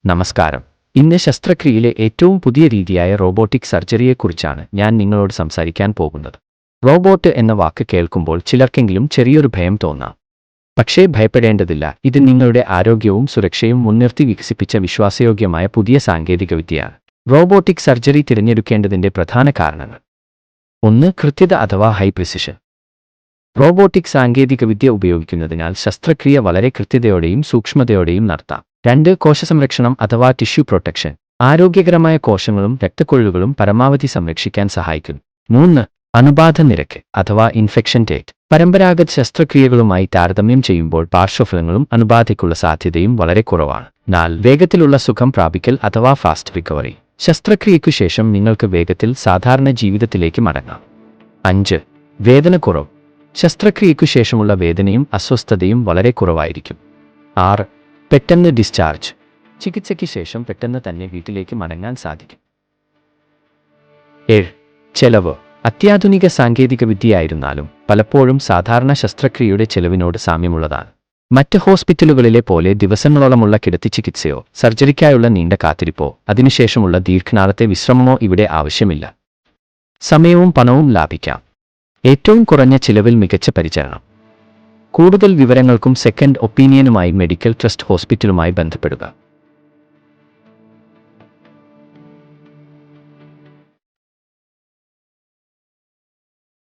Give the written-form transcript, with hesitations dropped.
നമസ്കാരം. ഇന്ന് ശസ്ത്രക്രിയയിലെ ഏറ്റവും പുതിയ രീതിയായ റോബോട്ടിക് സർജറിയെക്കുറിച്ചാണ് ഞാൻ നിങ്ങളോട് സംസാരിക്കാൻ പോകുന്നത്. റോബോട്ട് എന്ന വാക്ക് കേൾക്കുമ്പോൾ ചിലർക്കെങ്കിലും ചെറിയൊരു ഭയം തോന്നാം. പക്ഷേ ഭയപ്പെടേണ്ടതില്ല, ഇത് നിങ്ങളുടെ ആരോഗ്യവും സുരക്ഷയും മുൻനിർത്തി വികസിപ്പിച്ച വിശ്വാസയോഗ്യമായ പുതിയ സാങ്കേതികവിദ്യയാണ്. റോബോട്ടിക് സർജറി തിരഞ്ഞെടുക്കേണ്ടതിൻ്റെ പ്രധാന കാരണങ്ങൾ: 1. കൃത്യത അഥവാ ഹൈ പ്രിസിഷൻ. റോബോട്ടിക് സാങ്കേതികവിദ്യ ഉപയോഗിക്കുന്നതിനാൽ ശസ്ത്രക്രിയ വളരെ കൃത്യതയോടെയും സൂക്ഷ്മതയോടെയും നടത്താം. 2. കോശസംരക്ഷണം അഥവാ ടിഷ്യൂ പ്രൊട്ടക്ഷൻ. ആരോഗ്യകരമായ കോശങ്ങളും രക്തക്കൊഴലുകളും പരമാവധി സംരക്ഷിക്കാൻ സഹായിക്കുന്നു. 3. അണുബാധ നിരക്ക് അഥവാ ഇൻഫെക്ഷൻ റേറ്റ്. പരമ്പരാഗത ശസ്ത്രക്രിയകളുമായി താരതമ്യം ചെയ്യുമ്പോൾ പാർശ്വഫലങ്ങളും അണുബാധയ്ക്കുള്ള സാധ്യതയും വളരെ കുറവാണ്. 4. വേഗത്തിലുള്ള സുഖം പ്രാപിക്കൽ അഥവാ ഫാസ്റ്റ് റിക്കവറി. ശസ്ത്രക്രിയയ്ക്കു ശേഷം നിങ്ങൾക്ക് വേഗത്തിൽ സാധാരണ ജീവിതത്തിലേക്ക് മടങ്ങാം. 5. വേദന കുറവ്. ശസ്ത്രക്രിയയ്ക്കു ശേഷമുള്ള വേദനയും അസ്വസ്ഥതയും വളരെ കുറവായിരിക്കും. 6. പെട്ടെന്ന് ഡിസ്ചാർജ്. ചികിത്സയ്ക്ക് ശേഷം പെട്ടെന്ന് തന്നെ വീട്ടിലേക്ക് മടങ്ങാൻ സാധിക്കും. 7. ചെലവ്. അത്യാധുനിക സാങ്കേതികവിദ്യയായിരുന്നാലും പലപ്പോഴും സാധാരണ ശസ്ത്രക്രിയയുടെ ചെലവിനോട് സാമ്യമുള്ളതാണ്. മറ്റ് ഹോസ്പിറ്റലുകളിലെ പോലെ ദിവസങ്ങളോളമുള്ള കിടത്തി ചികിത്സയോ സർജറിക്കായുള്ള നീണ്ട കാത്തിരിപ്പോ അതിനുശേഷമുള്ള ദീർഘനാളത്തെ വിശ്രമമോ ഇവിടെ ആവശ്യമില്ല. സമയവും പണവും ലാഭിക്കാം. ഏറ്റവും കുറഞ്ഞ ചിലവിൽ മികച്ച പരിചരണം. കൂടുതൽ വിവരങ്ങൾക്കും സെക്കൻഡ് ഒപ്പീനിയനുമായി മെഡിക്കൽ ട്രസ്റ്റ് ഹോസ്പിറ്റലുമായി ബന്ധപ്പെടുക.